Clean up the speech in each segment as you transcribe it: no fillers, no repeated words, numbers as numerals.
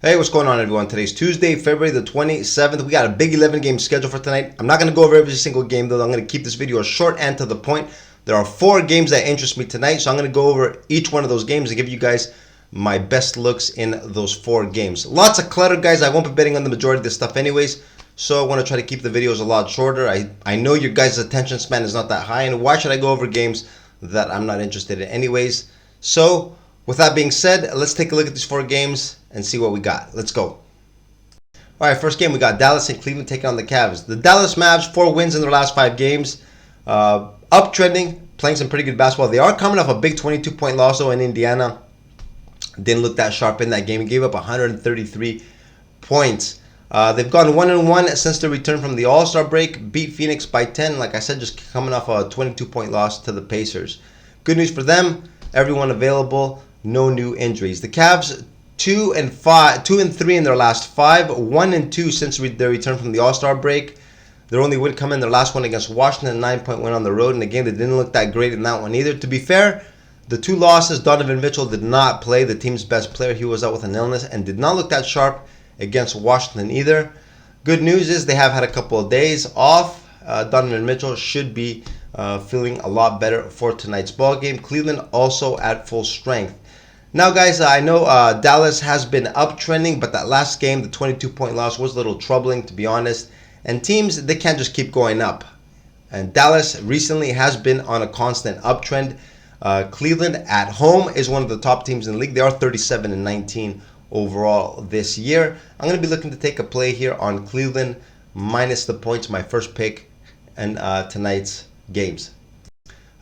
Hey, what's going on, everyone? Today's Tuesday, February the 27th. We got a big 11-game schedule for tonight. I'm not going to go over every single game, though. I'm going to keep this video short and to the point. There are 4 games that interest me tonight, so I'm going to go over each one of those games and give you guys my best looks in those 4 games. Lots of clutter, guys. I won't be betting on the majority of this stuff anyways, so I want to try to keep the videos a lot shorter. I know your guys' attention span is not that high, and why should I go over games that I'm not interested in anyways? So, with that being said, let's take a look at these 4 games and see what we got. Let's go. Alright, first game we got Dallas and Cleveland taking on the Cavs. The Dallas Mavs, 4 wins in their last 5 games. Uptrending, playing some pretty good basketball. They are coming off a big 22-point loss though in Indiana. Didn't look that sharp in that game. He gave up 133 points. They've gone 1-1 since their return from the All-Star break. Beat Phoenix by 10. Like I said, just coming off a 22-point loss to the Pacers. Good news for them. Everyone available. No new injuries. The Cavs 2-3 in their last 5, 1-2 since their return from the All-Star break. Their only win come in their last one against Washington, 9-point win on the road. In a game that didn't look that great in that one either. To be fair, the 2 losses, Donovan Mitchell did not play, the team's best player. He was out with an illness and did not look that sharp against Washington either. Good news is they have had a couple of days off. Donovan Mitchell should be feeling a lot better for tonight's ball game. Cleveland also at full strength. Now, guys, I know Dallas has been uptrending, but that last game, the 22-point loss, was a little troubling, to be honest. And teams, they can't just keep going up. And Dallas recently has been on a constant uptrend. Cleveland at home is one of the top teams in the league. They are 37-19 overall this year. I'm going to be looking to take a play here on Cleveland minus the points, my first pick in tonight's games.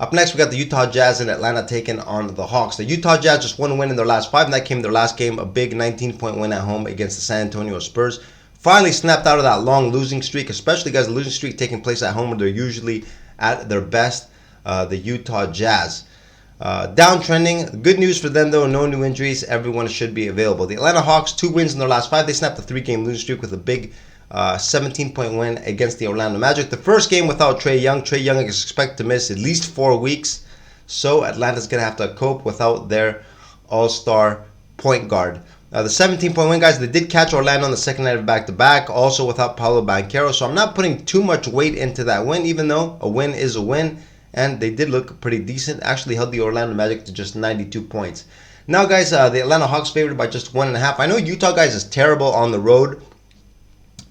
Up next, we got the Utah Jazz and Atlanta taking on the Hawks. The Utah Jazz just 1 win in their last 5, and that came their last game, a big 19-point win at home against the San Antonio Spurs. Finally snapped out of that long losing streak, especially, guys, the losing streak taking place at home where they're usually at their best, the Utah Jazz. Downtrending. Good news for them, though. No new injuries. Everyone should be available. The Atlanta Hawks, 2 wins in their last 5. They snapped a 3-game losing streak with a big 17-point win against the Orlando Magic. The first game without Trae Young. Trae Young is expected to miss at least 4 weeks. So Atlanta's going to have to cope without their all-star point guard. The 17-point win, guys, they did catch Orlando on the second night of back-to-back, also without Paolo Banchero. So I'm not putting too much weight into that win, even though a win is a win. And they did look pretty decent. Actually held the Orlando Magic to just 92 points. Now, guys, the Atlanta Hawks favored by just 1.5. I know Utah, guys, is terrible on the road,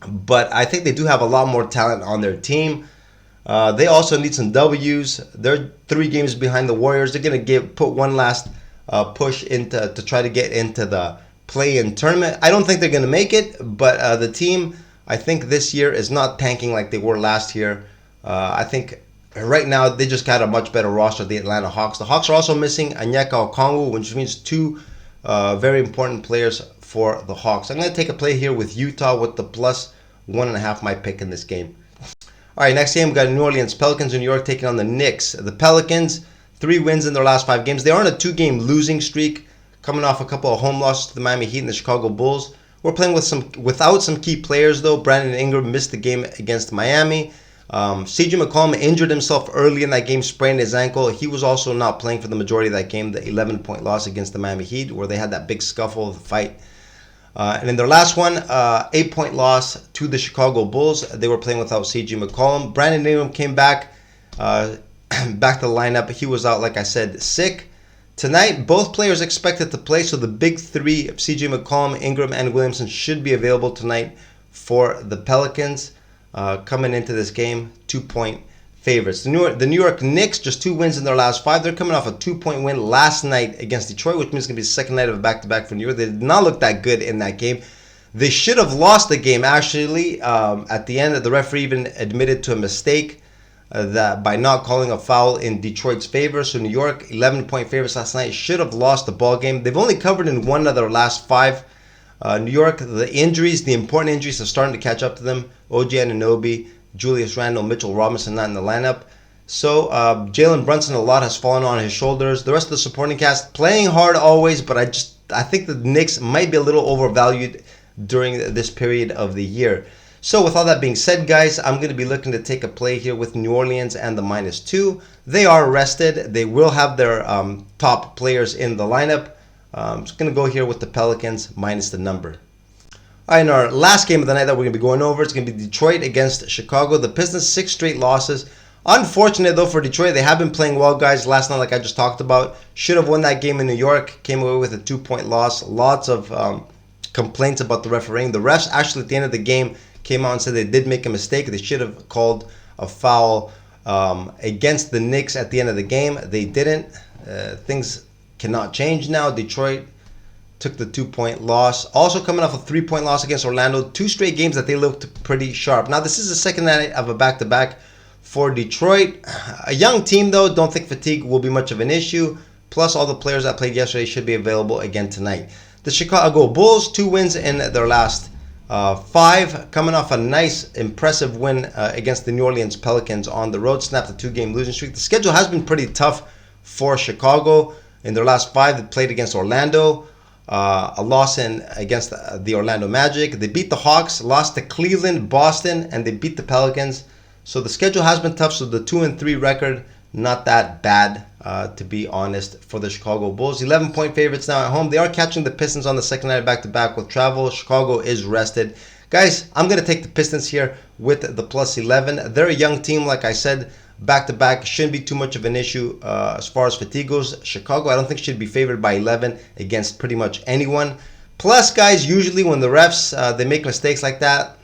but I think they do have a lot more talent on their team. They also need some W's. They're 3 games behind the Warriors. They're going to put one last push to try to get into the play-in tournament. I don't think they're going to make it, but the team, I think this year is not tanking like they were last year. I think right now they just got a much better roster, the Atlanta Hawks. The Hawks are also missing Onyeka Okongwu, which means 2 very important players for the Hawks. I'm going to take a play here with Utah with the plus 1.5, my pick in this game. All right, next game we got New Orleans Pelicans in New York taking on the Knicks. The Pelicans, 3 wins in their last 5 games. They are on a 2-game losing streak, coming off a couple of home losses to the Miami Heat and the Chicago Bulls. We're playing without some key players though. Brandon Ingram missed the game against Miami. CJ McCollum injured himself early in that game, sprained his ankle. He was also not playing for the majority of that game, the 11-point loss against the Miami Heat, where they had that big scuffle, the fight. And in their last one, 8-point loss to the Chicago Bulls. They were playing without CJ McCollum. Brandon Ingram came back to the lineup. He was out, like I said, sick. Tonight, both players expected to play, so the big 3 of CJ McCollum, Ingram, and Williamson should be available tonight for the Pelicans. Coming into this game, 2-point favorites. The New York Knicks, just 2 wins in their last 5. They're coming off a 2-point win last night against Detroit, which means it's going to be the second night of a back-to-back for New York. They did not look that good in that game. They should have lost the game, actually. At the end, the referee even admitted to a mistake that by not calling a foul in Detroit's favor. So New York, 11-point favorites last night, should have lost the ball game. They've only covered in 1 of their last 5. New York, the injuries, the important injuries are starting to catch up to them. OG Anunoby, Julius Randle, Mitchell Robinson not in the lineup. So Jalen Brunson, a lot has fallen on his shoulders. The rest of the supporting cast playing hard always, but I think the Knicks might be a little overvalued during this period of the year. So with all that being said, guys, I'm going to be looking to take a play here with New Orleans and the -2. They are rested. They will have their top players in the lineup. I'm just going to go here with the Pelicans minus the number. All right, in our last game of the night that we're going to be going over, it's going to be Detroit against Chicago. The Pistons, 6 straight losses. Unfortunate, though, for Detroit. They have been playing well, guys. Last night, like I just talked about, should have won that game in New York. Came away with a 2-point loss. Lots of complaints about the refereeing. The refs actually, at the end of the game, came out and said they did make a mistake. They should have called a foul against the Knicks at the end of the game. They didn't. Things cannot change now. Detroit took the 2-point loss. Also coming off a 3-point loss against Orlando. 2 straight games that they looked pretty sharp. Now, this is the second night of a back-to-back for Detroit. A young team, though. Don't think fatigue will be much of an issue. Plus, all the players that played yesterday should be available again tonight. The Chicago Bulls, 2 wins in their last 5. Coming off a nice, impressive win against the New Orleans Pelicans on the road. Snapped a 2-game losing streak. The schedule has been pretty tough for Chicago. In their last 5, they played against Orlando. A loss against the Orlando Magic. They beat the Hawks, lost to Cleveland, Boston, and they beat the Pelicans. So the schedule has been tough. So the 2-3 record, not that bad, to be honest, for the Chicago Bulls. 11-point favorites now at home. They are catching the Pistons on the second night back-to-back with travel. Chicago is rested. Guys, I'm going to take the Pistons here with the plus 11. They're a young team, like I said. Back-to-back shouldn't be too much of an issue as far as fatigue goes. Chicago, I don't think, should be favored by 11 against pretty much anyone. Plus, guys, usually when the refs, they make mistakes like that,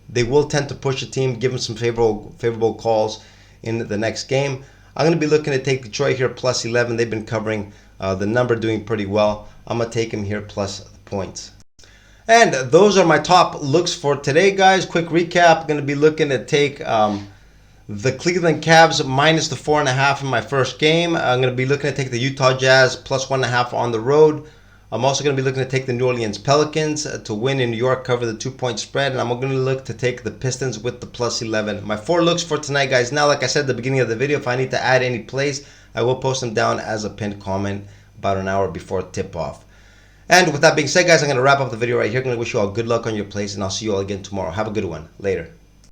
they will tend to push a team, give them some favorable calls in the next game. I'm going to be looking to take Detroit here plus 11. They've been covering the number, doing pretty well. I'm going to take them here plus the points. And those are my top looks for today, guys. Quick recap. I'm going to be looking to take the Cleveland Cavs minus the 4.5 in my first game. I'm going to be looking to take the Utah Jazz plus 1.5 on the road. I'm also going to be looking to take the New Orleans Pelicans to win in New York, cover the 2-point spread. And I'm going to look to take the Pistons with the plus 11. My 4 looks for tonight, guys. Now, like I said at the beginning of the video, if I need to add any plays, I will post them down as a pinned comment about an hour before tip-off. And with that being said, guys, I'm going to wrap up the video right here. I'm going to wish you all good luck on your plays, and I'll see you all again tomorrow. Have a good one. Later.